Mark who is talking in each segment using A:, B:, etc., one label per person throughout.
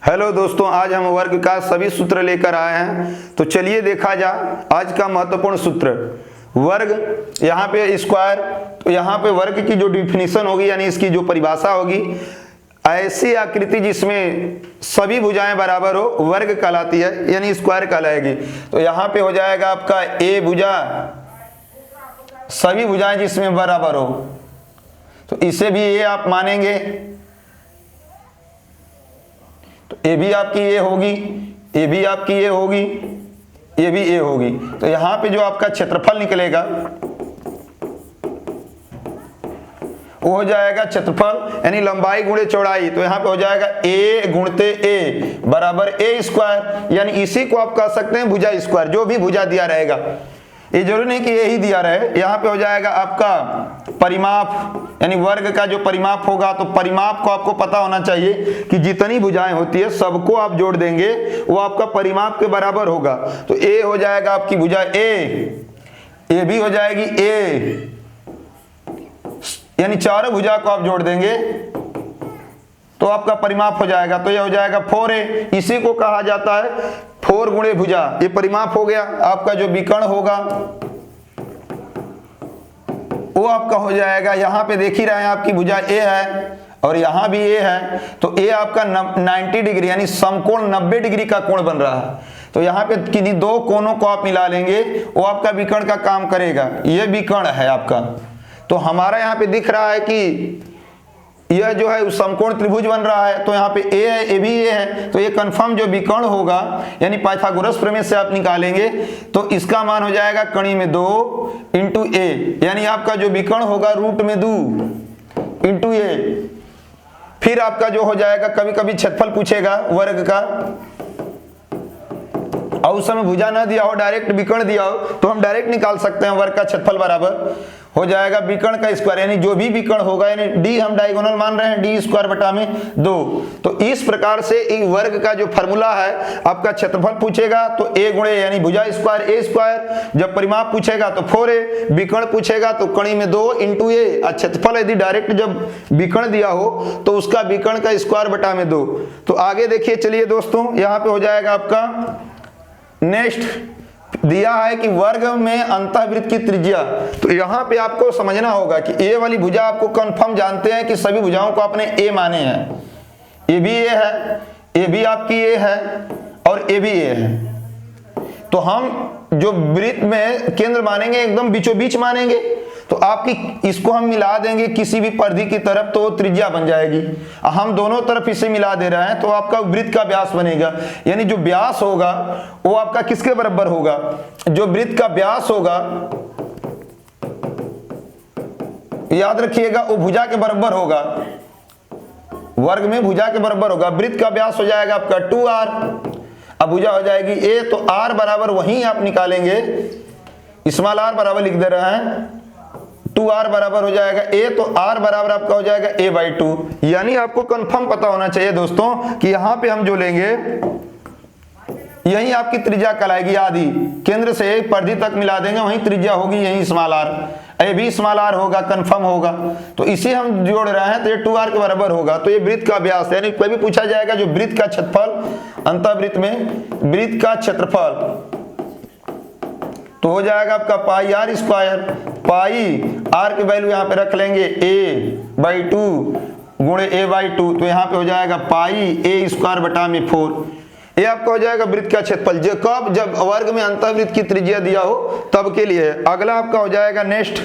A: Hello दोस्तों, आज हम वर्ग का सभी सूत्र लेकर आए हैं। तो चलिए देखा जा आज का महत्वपूर्ण सूत्र वर्ग। यहाँ पे स्क्वायर, तो यहाँ पे वर्ग की जो डिफिनीशन होगी यानी इसकी जो परिभाषा होगी, ऐसी आकृति जिसमें सभी भुजाएं बराबर हो वर्ग कहलाती है, यानी स्क्वायर कहलाएगी। तो यहाँ पे हो जाएगा आपका ए भुजा, सभी भुजाएं जिसमें बराबर हो, तो इसे भी ए आप मानेंगे, तो ए भी आपकी ए होगी, ए भी आपकी ए होगी, ये भी ए होगी। तो यहां पे जो आपका क्षेत्रफल निकलेगा वो हो जाएगा क्षेत्रफल यानी लंबाई गुणे चौड़ाई। तो यहां पे हो जाएगा ए गुणते ए बराबर ए स्क्वायर, यानी इसी को आप कह सकते हैं भुजा स्क्वायर। जो भी भुजा दिया रहेगा, ये जरूरी नहीं कि यही दिया रहे। यहाँ पे हो जाएगा आपका परिमाप, यानी वर्ग का जो परिमाप होगा, तो परिमाप को आपको पता होना चाहिए कि जितनी भुजाएं होती है सबको आप जोड़ देंगे वो आपका परिमाप के बराबर होगा। तो ए हो जाएगा आपकी भुजा ए भी हो जाएगी ए, यानी चारों भुजा को आप जोड़ देंगे तो आपका परिमाप हो जाएगा। तो ये हो जाएगा 4a, इसी को कहा जाता है 4 गुणे भुजा। ये परिमाप हो गया। आपका जो विकर्ण होगा वो आपका हो जाएगा, यहां पे देख ही रहे हैं आपकी भुजा ए है और यहां भी ए है, तो ए आपका 90 डिग्री यानी समकोण 90 डिग्री का कोण बन रहा है। तो यहाँ पे किन्हीं दो कोणों को आप मिला लेंगे वो आपका विकर्ण का काम करेगा। ये विकर्ण है आपका। तो हमारा यहाँ पे दिख रहा है कि यह जो है समकोण त्रिभुज बन रहा है, तो यहाँ पे ए है, ए भी ए है, तो ये कंफर्म जो विकर्ण होगा यानी पाइथागोरस प्रमेय से आप निकालेंगे तो इसका मान हो जाएगा कणी में 2 इंटू ए, यानी आपका जो विकर्ण होगा रूट में 2 इंटू ए। फिर आपका जो हो जाएगा, कभी कभी क्षेत्रफल पूछेगा वर्ग का और उस समय भुजा ना दिया हो, डायरेक्ट विकर्ण दिया हो, तो हम डायरेक्ट निकाल सकते हैं वर्ग का क्षेत्रफल बराबर हो जाएगा विकर्ण का स्क्वायर, यानी जो भी विकर्ण होगा, यानी डी हम डायगोनल मान रहे हैं, डी स्क्वायर बटा में 2। तो इस प्रकार से एक वर्ग का जो फॉर्मूला है, आपका क्षेत्रफल पूछेगा तो ए गुणे यानी भुजा स्क्वायर ए स्क्वायर, जब परिमाप पूछेगा तो 4a, विकर्ण पूछेगा तो कणी में 2 इंटू ए, क्षेत्रफल यदि डायरेक्ट जब विकर्ण दिया हो तो उसका विकर्ण का स्क्वायर बटा में 2। तो आगे देखिए, चलिए दोस्तों, यहाँ पे हो जाएगा आपका नेक्स्ट दिया है कि वर्ग में अंतःवृत्त की त्रिज्या। तो यहां पे आपको समझना होगा कि ए वाली भुजा आपको कंफर्म जानते हैं कि सभी भुजाओं को आपने ए माने हैं। ए भी ए है, ए भी आपकी ए है और ए भी ए है। तो हम जो वृत्त में केंद्र मानेंगे एकदम बीचों बीच मानेंगे, तो आपकी इसको हम मिला देंगे किसी भी परिधि की तरफ तो त्रिज्या बन जाएगी। हम दोनों तरफ इसे मिला दे रहे हैं तो आपका वृत्त का व्यास बनेगा, यानी जो व्यास होगा वो आपका किसके बराबर होगा, जो वृत्त का व्यास होगा याद रखिएगा वो भुजा के बराबर होगा, वर्ग में भुजा के बराबर होगा। वृत्त का व्यास हो जाएगा आपका 2r, अब भुजा हो जाएगी a, तो r बराबर वहीं आप निकालेंगे, स्मॉल r बराबर लिख दे रहे हैं 2r बराबर हो जाएगा a, तो r बराबर आपका हो जाएगा a/2। यानी आपको कंफर्म पता होना चाहिए दोस्तों कि यहां पे हम जो लेंगे यही आपकी त्रिज्या कहलाएगी आदि, केंद्र से परिधि तक मिला देंगे वहीं त्रिज्या होगी, यही स्मॉल r, ए भी स्मॉल r होगा, कंफर्म होगा। तो इसे हम जोड़ रहे हैं तो ये 2r के बराबर होगा। तो ये वृत्त का व्यास, यानी कभी पूछा जाएगा जो वृत्त का क्षेत्रफल, अंतःवृत्त में वृत्त का क्षेत्रफल तो हो जाएगा आपका पाई आर स्क्वायर, पाई आर की वैल्यू यहाँ पे रख लेंगे a/2 गुणे a/2, तो यहाँ पे हो जाएगा पाई a स्क्वायर बटा में 4। ये आपका हो जाएगा वृत्त का क्षेत्रफल, कब, जब वर्ग में अंतःवृत्त की त्रिज्या दिया हो तब के लिए। अगला आपका हो जाएगा नेक्स्ट,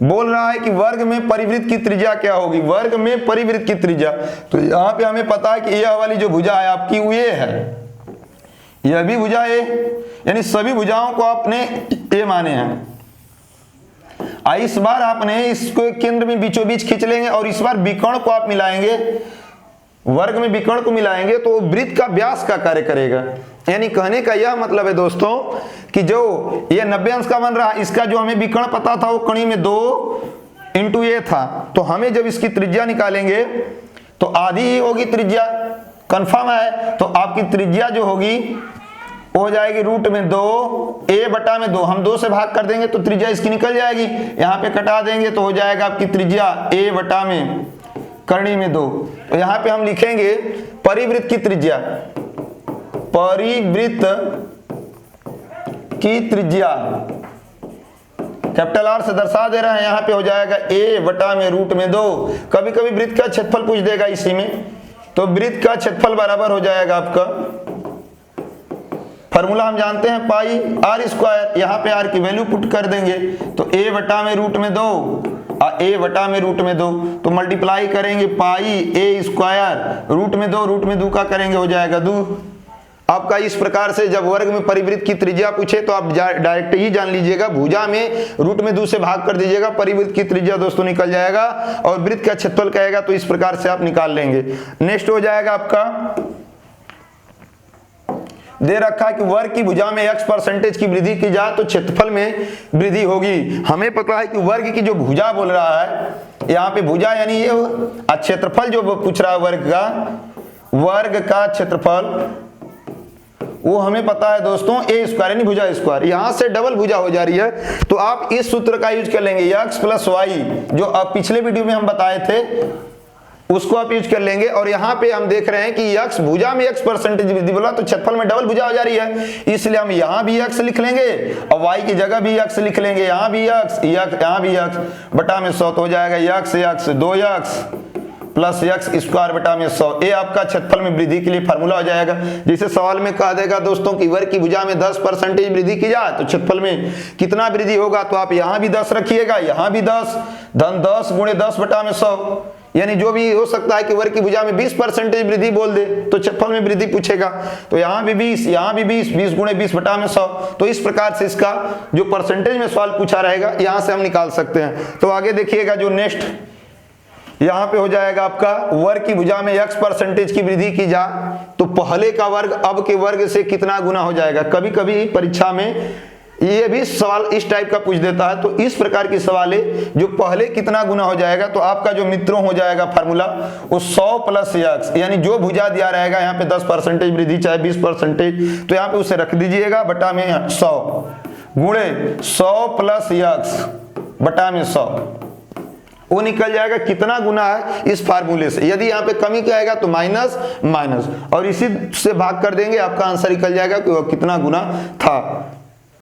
A: बोल रहा है कि वर्ग में परिवृत्त की त्रिज्या क्या होगी, वर्ग में परिवृत्त की त्रिज्या। तो यहाँ पे हमें पता है कि यह वाली जो भुजा है आपकी वो ये है, यह भी भुजा ए, यानी सभी भुजाओं को आपने ए माने हैं। इस बार आपने इसको केंद्र में बीचों बीच खींच लेंगे और इस बार विकर्ण को आप मिलाएंगे, वर्ग में विकर्ण को मिलाएंगे तो वृत्त का व्यास का कार्य करेगा। यानी कहने का यह मतलब है दोस्तों कि जो ये 90 अंश का बन रहा है, इसका जो हमें विकर्ण पता था वो कणी में 2 इंटू ए था, तो हमें जब इसकी त्रिज्या निकालेंगे तो आधी ही होगी त्रिज्या, कंफर्म है। तो आपकी त्रिज्या जो होगी वो हो जाएगी रूट में 2 a बटा में 2, हम 2 से भाग कर देंगे तो त्रिज्या इसकी निकल जाएगी, यहाँ पे कटा देंगे तो हो जाएगा आपकी त्रिज्या a बटा में करनी में 2। तो यहाँ पे हम लिखेंगे परिवृत्त की त्रिज्या, परिवृत्त की त्रिज्या कैपिटल आर से दर्शा दे रहे हैं। यहाँ पे हो जाएगा a बटा में रूट में 2। कभी कभी वृत्त का क्षेत्रफल पूछ देगा इसी में, तो वृत्त का क्षेत्रफल बराबर हो जाएगा आपका, फॉर्मूला हम जानते हैं पाई आर स्क्वायर। यहाँ पे आर की वैल्यू पुट कर देंगे तो a बटा में रूट में 2 और a बटा में रूट में 2, तो मल्टीप्लाई करेंगे पाई a स्क्वायर रूट में 2 का करेंगे हो जाएगा 2। आपका इस प्रकार से जब वर्ग में परिवृत्त की त्रिज्या पूछे तो आप डायरेक्ट ही जान लीजिएगा, भुजा में रूट में 2 से भाग कर दीजिएगा, परिवृत्त की त्रिज्या दोस्तों निकल जाएगा, और वृत्त का क्षेत्रफल कहेगा तो इस प्रकार से आप निकाल लेंगे। नेक्स्ट हो जाएगा आपका, दे रखा है कि वर्ग की भुजा में x% की वृद्धि की जाए तो क्षेत्रफल में वृद्धि होगी। हमें पता है कि वर्ग की जो भुजा बोल रहा है, यहाँ पे भुजा यानी ये, क्षेत्रफल जो पूछ रहा है वर्ग का क्षेत्रफल, वो हमें पता है दोस्तों a स्क्वायर यानी भुजा स्क्वायर। यहां से डबल भुजा हो जा रही है तो आप इस सूत्र का यूज कर लेंगे, x प्लस वाई, जो आप पिछले वीडियो में हम बताए थे उसको आप यूज कर लेंगे। और यहाँ पे हम देख रहे हैं कि x भुजा में x% वृद्धि बोला तो क्षेत्रफल में डबल भुजा हो जा रही है, इसलिए हम यहाँ भी x लिख लेंगे और y की जगह भी x लिख लेंगे, यहाँ भी x यहाँ भी x बटा में 100, तो हो जाएगा x 2x plus x square बटा में 100। ये आपका क्षेत्रफल में वृद्धि के लिए फार्मूला हो जाएगा। जैसे सवाल में कहा देगा दोस्तों कि वर्ग की भुजा में 10% वृद्धि की जाए तो क्षेत्रफल में कितना वृद्धि होगा, तो आप यहाँ भी 10 रखिएगा, यहाँ भी 10, धन 10 गुणे 10 बटा में 100, यानी जो भी हो सकता है कि वर्ग की भुजा में 20% वृद्धि बोल दे तो क्षेत्रफल में वृद्धि पूछेगा, तो यहाँ भी 20, यहाँ भी 20 गुणे 20 बटा में 100। तो इस प्रकार से इसका जो परसेंटेज में सवाल पूछा रहेगा यहाँ से हम निकाल सकते हैं। तो आगे देखिएगा जो नेक्स्ट यहाँ पे हो जाएगा आपका, वर्ग की भुजा में x% की वृद्धि की जाए तो पहले का वर्ग अब के वर्ग से कितना गुना हो जाएगा। कभी कभी परीक्षा में ये भी सवाल इस टाइप का पूछ देता है, तो इस प्रकार की सवाल है जो पहले कितना गुना हो जाएगा, तो आपका जो मित्रों हो जाएगा फार्मूला वो 100 प्लस x, यानी जो भुजा दिया रहेगा यहाँ पे 10% वृद्धि चाहे 20%, तो यहाँ पे उसे रख दीजिएगा बटा में 100 गुणे 100 प्लस x बटा में 100, वो निकल जाएगा कितना गुना है इस फार्मूले से। यदि यहाँ पे कमी क्या आएगा तो माइनस और इसी से भाग कर देंगे, आपका आंसर निकल जाएगा कि वो कितना गुना था।